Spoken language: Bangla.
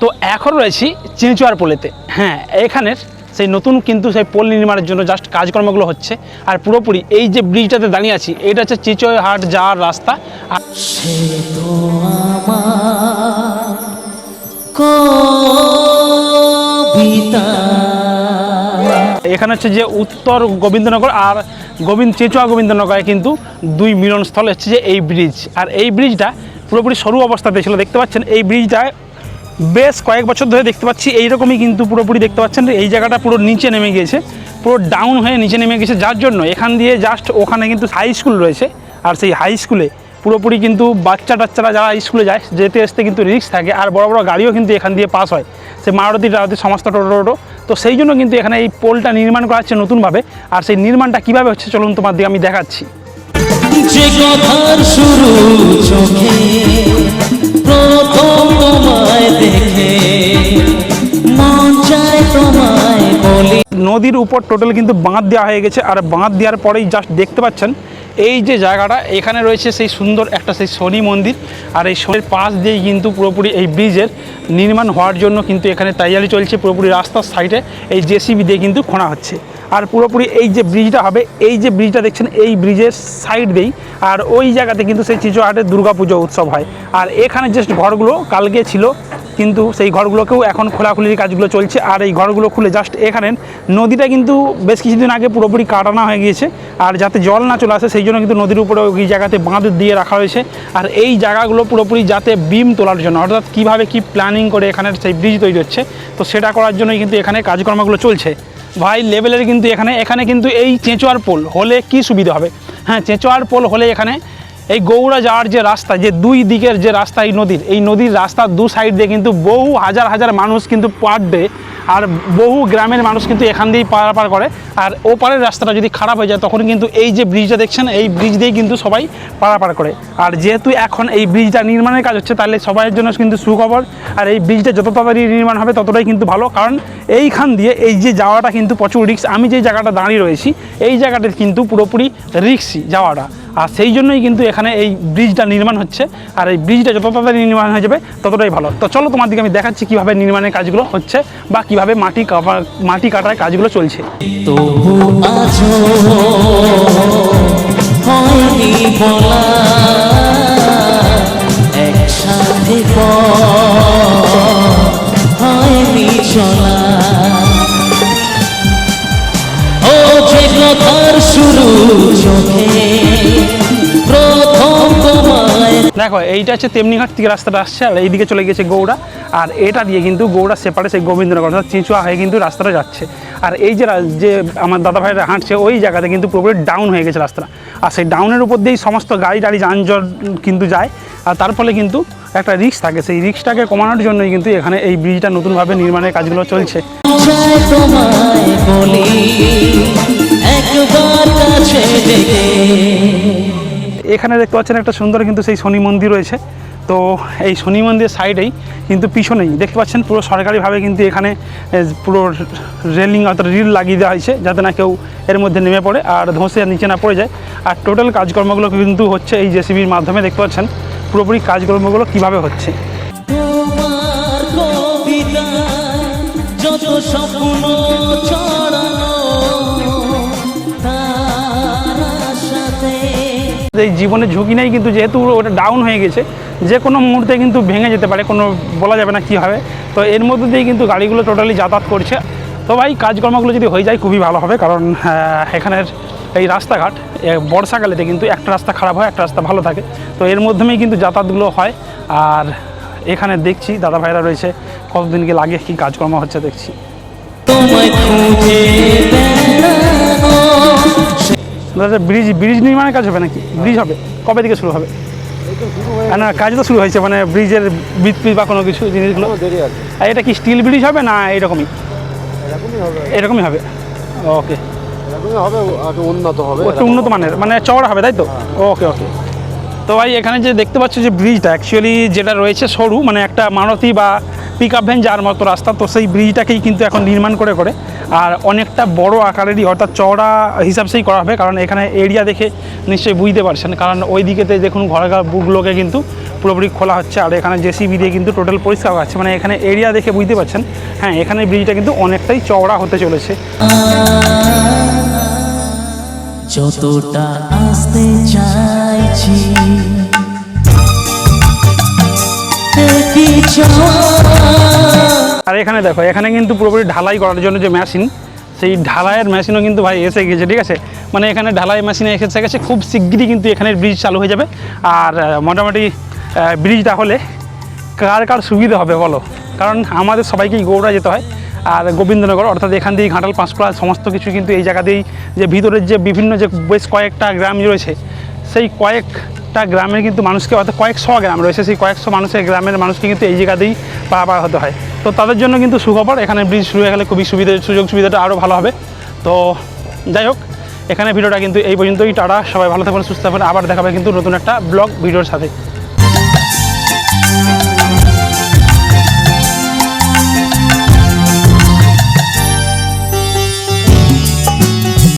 তো এখন রয়েছি চিনচুয়ার পোলেতে। হ্যাঁ, এখানের সেই নতুন কিন্তু সেই পোল নির্মাণের জন্য জাস্ট কাজকর্মগুলো হচ্ছে। আর পুরোপুরি এই যে ব্রিজটাতে দাঁড়িয়ে আছি, এটা হচ্ছে চিচুয়া হাট যাওয়ার রাস্তা। আর এখানে হচ্ছে যে উত্তর গোবিন্দনগর আর চিচুয়া গোবিন্দনগরে কিন্তু দুই মিলনস্থল হচ্ছে যে এই ব্রিজ। আর এই ব্রিজটা পুরোপুরি সরু অবস্থাতে ছিল, দেখতে পাচ্ছেন। এই ব্রিজটা বেশ কয়েক বছর ধরে দেখতে পাচ্ছি এইরকমই কিন্তু পুরোপুরি দেখতে পাচ্ছেন এই জায়গাটা পুরো নিচে নেমে গিয়েছে, পুরো ডাউন হয়ে নিচে নেমে গেছে, যার জন্য এখান দিয়ে জাস্ট ওখানে কিন্তু হাই স্কুল রয়েছে। আর সেই হাই স্কুলে পুরোপুরি কিন্তু বাচ্চা টাচ্চারা যারা স্কুলে যায় যেতে আসতে কিন্তু রিস্ক থাকে। আর বড় বড় গাড়িও কিন্তু এখান দিয়ে পাস হয়, সে মারুতি টারুতি সমস্ত টোটো। তো সেই জন্য কিন্তু এখানে এই পোলটা নির্মাণ করা হচ্ছে নতুনভাবে। আর সেই নির্মাণটা কীভাবে হচ্ছে চলুন তোমার দিকে আমি দেখাচ্ছি। যে কথার শুরু চোখে প্রথম তোমায় দেখে মন চায় তোমায় বলি। নদীর উপর টোটাল কিন্তু বাঁধ দেওয়া হয়ে গেছে। আর বাঁধ দেওয়ার পরেই জাস্ট দেখতে পাচ্ছেন এই যে জায়গাটা, এখানে রয়েছে সেই সুন্দর একটা সেই শনি মন্দির। আর এই শনির পাশ দিয়েই কিন্তু পুরোপুরি এই ব্রিজের নির্মাণ হওয়ার জন্য কিন্তু এখানে তৈয়ারি চলছে। পুরোপুরি রাস্তার সাইডে এই জেসিবি দিয়ে কিন্তু খোঁড়া হচ্ছে। আর পুরোপুরি এই যে ব্রিজটা হবে, এই যে ব্রিজটা দেখছেন, এই ব্রিজের সাইড দিয়েই আর ওই জায়গাতে কিন্তু সেই চিচুয়াহাটের দুর্গাপুজো উৎসব হয়। আর এখানে জাস্ট ঘরগুলো কালকে ছিল, কিন্তু সেই ঘরগুলোকেও এখন খোলাখুলির কাজগুলো চলছে। আর এই ঘরগুলো খুলে জাস্ট এখানে নদীটা কিন্তু বেশ কিছুদিন আগে পুরোপুরি কাটানো হয়ে গিয়েছে। আর যাতে জল না চলে আসে সেই জন্য কিন্তু নদীর উপরে ওই জায়গাতে বাঁধ দিয়ে রাখা হয়েছে। আর এই জায়গাগুলো পুরোপুরি যাতে বিম তোলার জন্য, অর্থাৎ কীভাবে কী প্ল্যানিং করে এখানের সেই ব্রিজ তৈরি হচ্ছে, তো সেটা করার জন্যই কিন্তু এখানে কাজকর্মগুলো চলছে ভাই লেভেলের। কিন্তু এখানে কিন্তু এই চেঁচোয়ার পোল হলে কি সুবিধা হবে। হ্যাঁ, চেঁচোয়ার পোল হলে এখানে এই গৌড়া যাওয়ার যে রাস্তা, যে দুই দিকের যে রাস্তা, এই নদীর রাস্তার দু সাইড দিয়ে কিন্তু বহু হাজার হাজার মানুষ কিন্তু পার ডে আর বহু গ্রামের মানুষ কিন্তু এখান দিয়েই পারাপার করে। আর ওপারের রাস্তাটা যদি খারাপ হয়ে যায় তখন কিন্তু এই যে ব্রিজটা দেখছেন, এই ব্রিজ দিয়েই কিন্তু সবাই পারাপার করে। আর যেহেতু এখন এই ব্রিজটা নির্মাণের কাজ হচ্ছে, তাহলে সবার জন্য কিন্তু সুখবর। আর এই ব্রিজটা যত তাড়াতাড়ি নির্মাণ হবে ততটাই কিন্তু ভালো, কারণ এইখান দিয়ে এই যে যাওয়াটা কিন্তু প্রচুর রিস্ক। আমি যেই জায়গাটা দাঁড়িয়ে রয়েছি এই জায়গাটা কিন্তু পুরোপুরি রিস্কই যাওয়াটা। আর সেই জন্যই কিন্তু এখানে এই ব্রিজটা নির্মাণ হচ্ছে। আর এই ব্রিজটা যত তাড়াতাড়ি নির্মাণ হয়ে যাবে ততটাই ভালো। তো চলো তোমার দিকে আমি দেখাচ্ছি কীভাবে নির্মাণের কাজগুলো হচ্ছে বা কীভাবে মাটি কাটার কাজগুলো চলছে। তবু আজও হয়নি বলা একসাথে হয়নি চলা। ও যে কথার শুরু চোখে প্রথম তোমায়। দেখো, এইটা হচ্ছে তেমনিঘাট থেকে রাস্তাটা আসছে আর এইদিকে চলে গেছে গৌড়া। আর এটা দিয়ে কিন্তু গৌড়া সেপারে সেই গোবিন্দনগর অর্থাৎ চিচুয়া হয়ে কিন্তু রাস্তাটা যাচ্ছে। আর এই যে আমার দাদা ভাইরা হাঁটছে ওই জায়গাতে কিন্তু পুরোপুরি ডাউন হয়ে গেছে রাস্তাটা। আর সেই ডাউনের উপর দিয়েই সমস্ত গাড়ি যানজট কিন্তু যায়। আর তার ফলে কিন্তু একটা রিস্ক থাকে, সেই রিস্কটাকে কমানোর জন্যই কিন্তু এখানে এই ব্রিজটা নতুনভাবে নির্মাণের কাজগুলো চলছে। এখানে দেখতে পাচ্ছেন একটা সুন্দর কিন্তু সেই শনি মন্দির রয়েছে। তো এই শনি মন্দিরের সাইডেই কিন্তু পিছনেই দেখতে পাচ্ছেন পুরো সরকারিভাবে কিন্তু এখানে পুরো রেলিং অর্থাৎ রিল লাগিয়ে দেওয়া হয়েছে, যাতে না কেউ এর মধ্যে নেমে পড়ে আর ধসে নিচে না পড়ে যায়। আর টোটাল কাজকর্মগুলো কিন্তু হচ্ছে এই জেসিবির মাধ্যমে। দেখতে পাচ্ছেন পুরোপুরি কাজকর্মগুলো কীভাবে হচ্ছে। এই জীবনের ঝুঁকি নেই কিন্তু, যেহেতু ওটা ডাউন হয়ে গেছে, যে কোনো মুহূর্তে কিন্তু ভেঙে যেতে পারে, কোনো বলা যাবে না কী হবে। তো এর মধ্যে দিয়ে কিন্তু গাড়িগুলো টোটালি যাতায়াত করছে। তো ভাই কাজকর্মগুলো যদি হয়ে যায় খুবই ভালো হবে, কারণ এখানের এই রাস্তাঘাট বর্ষাকালেতে কিন্তু একটা রাস্তা খারাপ হয়, একটা রাস্তা ভালো থাকে। তো এর মাধ্যমেই কিন্তু যাতায়াতগুলো হয়। আর এখানে দেখছি দাদা ভাইরা রয়েছে, কতদিনকে লাগে কী কাজকর্ম হচ্ছে দেখছি। ব্রিজ নির্মাণের কাজ হবে নাকি? ব্রিজ হবে কবে থেকে শুরু হবে? না, কাজ তো শুরু হয়েছে, মানে ব্রিজের ভিত্তি বা কোনো কিছু জিনিসগুলো। আর এটা কি স্টিল ব্রিজ হবে না এরকমই? এরকমই হবে। ওকে, একটু উন্নত মানের, মানে চওড়া হবে, তাই তো? ওকে ওকে। তো ভাই এখানে যে দেখতে পাচ্ছ যে ব্রিজটা অ্যাকচুয়ালি যেটা রয়েছে সরু, মানে একটা মারুতি বা পিক আপ ভ্যান যার মতো রাস্তা, তো সেই ব্রিজটাকেই কিন্তু এখন নির্মাণ করে আর অনেকটা বড় আকারেরই অর্থাৎ চওড়া হিসাব সেই করা হবে। কারণ এখানে এরিয়া দেখে নিশ্চয়ই বুঝতে পারছেন, কারণ ওই দিকেতে দেখুন ঘরগুলোকে কিন্তু পুরোপুরি খোলা হচ্ছে। আর এখানে জেসিবি দিয়ে কিন্তু টোটাল পরিষ্কার করা হচ্ছে, মানে এখানে এরিয়া দেখে বুঝতে পারছেন। হ্যাঁ, এখানে ব্রিজটা কিন্তু অনেকটাই চওড়া হতে চলেছে। যতটা আসতে চাইছি কি চাওয়া। আর এখানে দেখো, এখানে কিন্তু পুরোপুরি ঢালাই করার জন্য যে মেশিন, সেই ঢালাইয়ের মেশিনও কিন্তু ভাই এসে গেছে, ঠিক আছে। মানে এখানে ঢালাই মেশিনে এসে গেছে, খুব শিগগিরই কিন্তু এখানে ব্রিজ চালু হয়ে যাবে। আর মোটামুটি ব্রিজটা হলে কার কার সুবিধা হবে বলো, কারণ আমাদের সবাইকেই গৌড়া যেতে হয়। আর গোবিন্দনগর অর্থাৎ এখান দিয়েই ঘাটাল, পাঁশকুড়া সমস্ত কিছু কিন্তু এই জায়গা দিয়েই, যে ভিতরের যে বিভিন্ন যে বেশ কয়েকটা গ্রাম রয়েছে, সেই কয়েকটা গ্রামের কিন্তু মানুষকে, অর্থাৎ কয়েকশো গ্রাম রয়েছে, সেই কয়েকশো মানুষের গ্রামের মানুষকে কিন্তু এই জায়গা দিয়েই পারাপার হতে হয়। তো তাদের জন্য কিন্তু সুখবর, এখানে ব্রিজ শুরু হয়ে গেলে খুবই সুযোগ সুবিধাটা আরও ভালো হবে। তো যাই হোক, এখানে ভিডিওটা কিন্তু এই পর্যন্তই। টাটা, সবাই ভালো থাকবেন, সুস্থ থাকবেন। আবার দেখাবে কিন্তু নতুন একটা ব্লগ ভিডিওর সাথে।